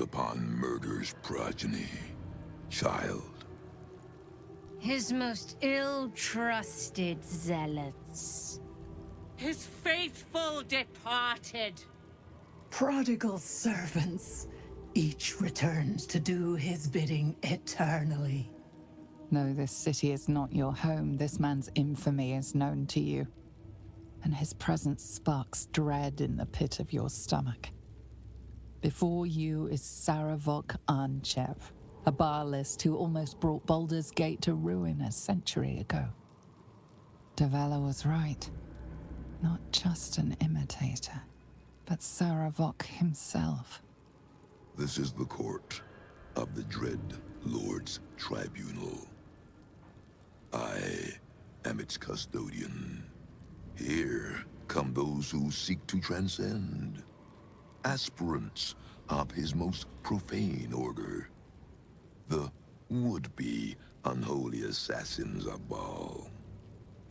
upon murder's progeny. Child. His most ill-trusted zealots. His faithful departed. Prodigal servants. Each returns to do his bidding eternally. Though this city is not your home, this man's infamy is known to you. And his presence sparks dread in the pit of your stomach. Before you is Sarevok Arnchev, a Baalist who almost brought Baldur's Gate to ruin a century ago. Davella was right. Not just an imitator, but Sarevok himself. This is the court of the Dread Lord's Tribunal. I am its custodian. Here come those who seek to transcend. Aspirants of his most profane order. The would-be unholy assassins of Baal.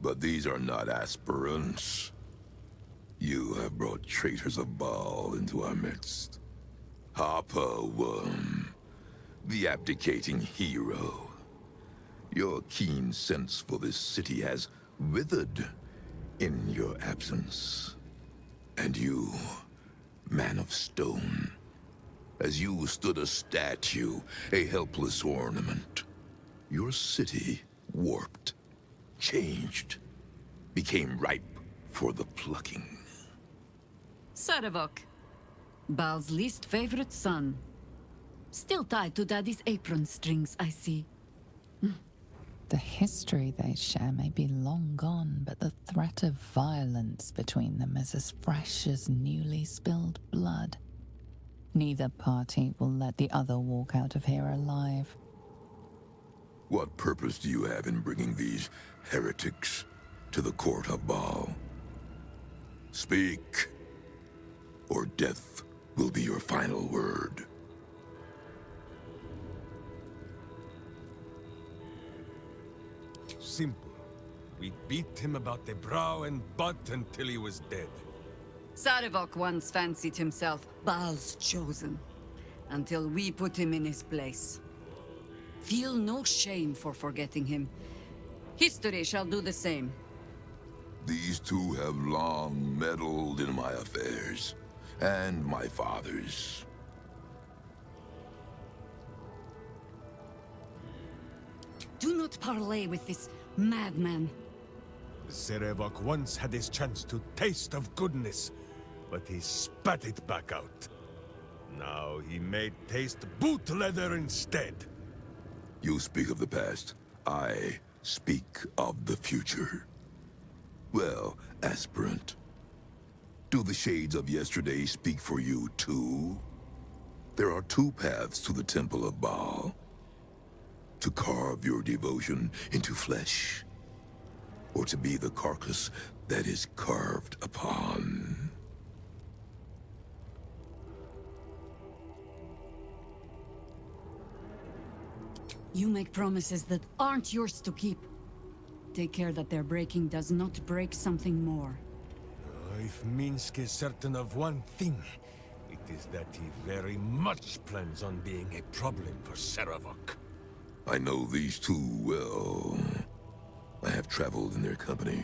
But these are not aspirants. You have brought traitors of Baal into our midst. Harper Worm, the abdicating hero. Your keen sense for this city has withered in your absence. And you, man of stone, as you stood a statue, a helpless ornament. Your city warped, changed, became ripe for the plucking. Sarevok, Baal's least favorite son. Still tied to Daddy's apron strings, I see. The history they share may be long gone, but the threat of violence between them is as fresh as newly spilled blood. Neither party will let the other walk out of here alive. What purpose do you have in bringing these heretics to the court of Baal? Speak, or death will be your final word. Simple. We beat him about the brow and butt until he was dead. Sarevok once fancied himself Baal's chosen, until we put him in his place. Feel no shame for forgetting him. History shall do the same. These two have long meddled in my affairs, and my father's. Do not parley with this madman. Sarevok once had his chance to taste of goodness, but he spat it back out. Now he may taste boot leather instead. You speak of the past. I speak of the future. Well, aspirant, do the shades of yesterday speak for you too? There are two paths to the Temple of Baal. To carve your devotion into flesh, or to be the carcass that is carved upon. You make promises that aren't yours to keep. Take care that their breaking does not break something more. If Minsc is certain of one thing, it is that he very much plans on being a problem for Sarevok. I know these two well. I have traveled in their company.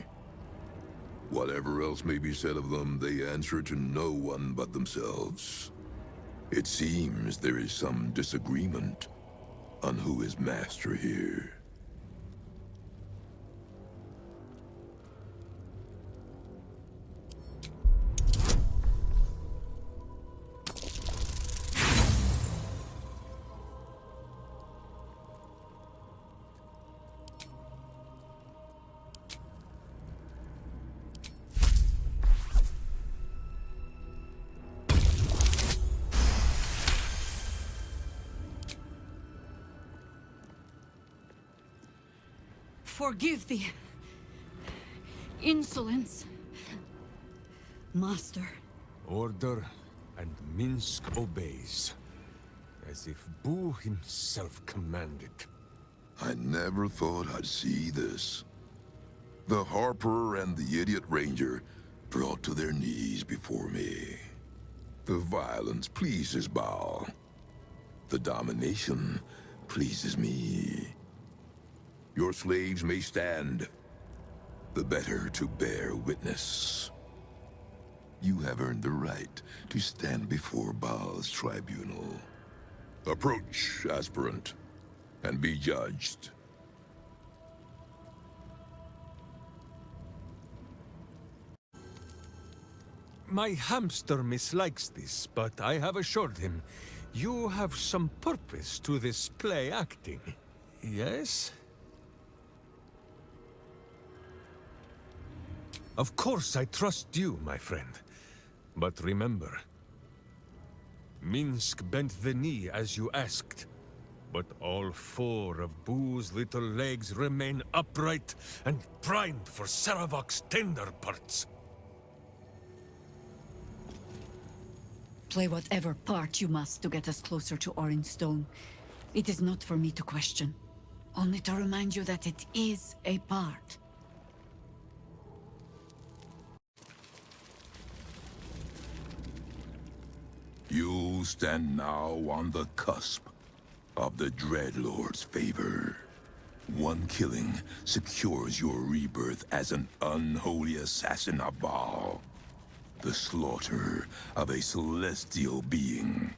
Whatever else may be said of them, they answer to no one but themselves. It seems there is some disagreement on who is master here. Forgive the insolence, Master. Order, and Minsc obeys, as if Bu himself commanded. I never thought I'd see this. The Harper and the idiot Ranger brought to their knees before me. The violence pleases Baal, The domination pleases me. Your slaves may stand, the better to bear witness. You have earned the right to stand before Baal's tribunal. Approach, aspirant, and be judged. My hamster mislikes this, but I have assured him you have some purpose to this play acting. Yes? Of course I trust you, my friend. But remember, Minsc bent the knee as you asked. But all four of Boo's little legs remain upright and primed for Sarevok's tender parts. Play whatever part you must to get us closer to Orange Stone. It is not for me to question. Only to remind you that it is a part. You stand now on the cusp of the Dreadlord's favor. One killing secures your rebirth as an unholy assassin of Baal. The slaughter of a celestial being.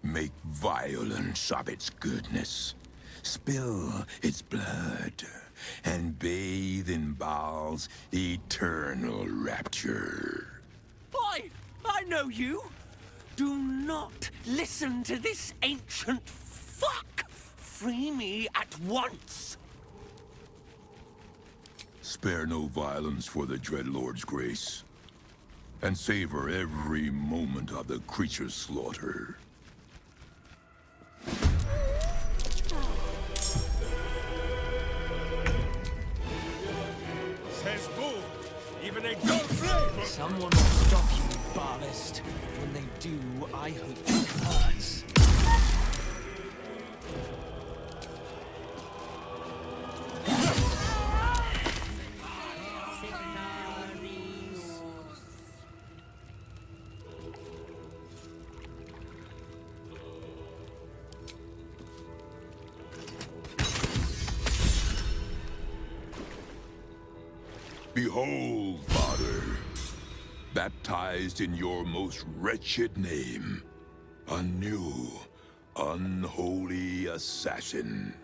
Make violence of its goodness. Spill its blood, and bathe in Baal's eternal rapture. I know you! Do not listen to this ancient fuck! Free me at once! Spare no violence for the Dreadlord's grace, and savor every moment of the creature's slaughter. Says Boo, even a dog flame! Someone will stop you, Baalist. When they do, I hope it hurts. Behold, Father, baptized in your most wretched name, a new, unholy assassin.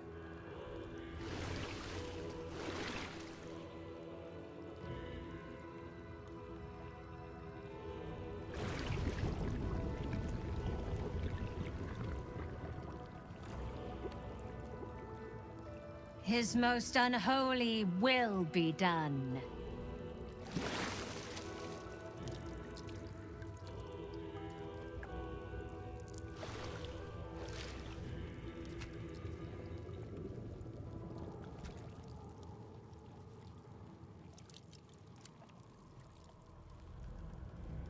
His most unholy will be done.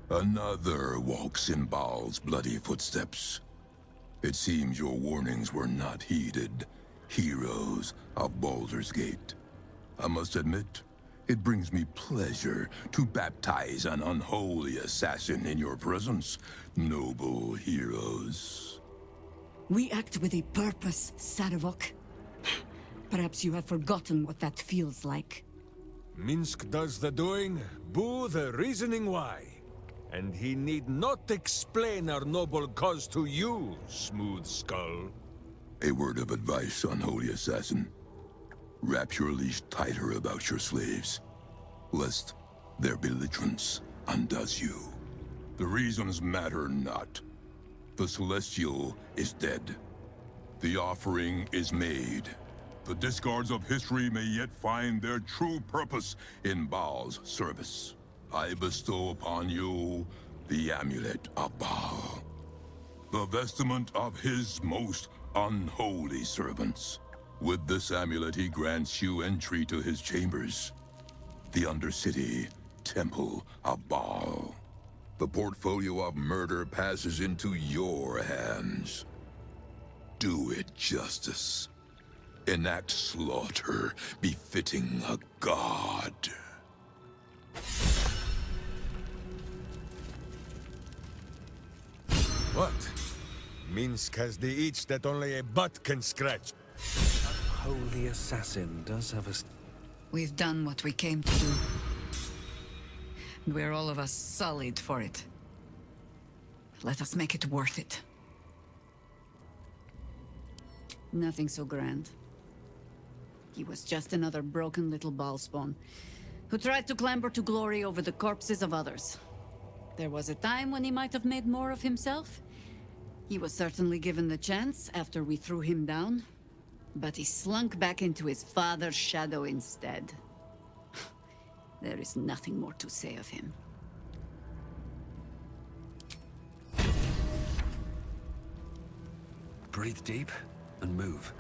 Another walks in Baal's bloody footsteps. It seems your warnings were not heeded, heroes of Baldur's Gate. I must admit, it brings me pleasure to baptize an unholy assassin in your presence, noble heroes. We act with a purpose, Sarevok. Perhaps you have forgotten what that feels like. Minsc does the doing, Boo the reasoning why. And he need not explain our noble cause to you, Smooth Skull. A word of advice, unholy assassin. Wrap your leash tighter about your slaves, lest their belligerence undoes you. The reasons matter not. The Celestial is dead. The offering is made. The discards of history may yet find their true purpose in Baal's service. I bestow upon you the Amulet of Baal, the vestment of his most unholy servants. With this amulet, he grants you entry to his chambers, the Undercity Temple of Baal. The portfolio of murder passes into your hands. Do it justice. Enact slaughter befitting a god. What? Minsc has the itch that only a butt can scratch. Holy assassin does have a... We've done what we came to do. We're all of us sullied for it. Let us make it worth it. Nothing so grand. He was just another broken little ballspawn who tried to clamber to glory over the corpses of others. There was a time when he might have made more of himself. He was certainly given the chance after we threw him down, but he slunk back into his father's shadow instead. There is nothing more to say of him. Breathe deep and move.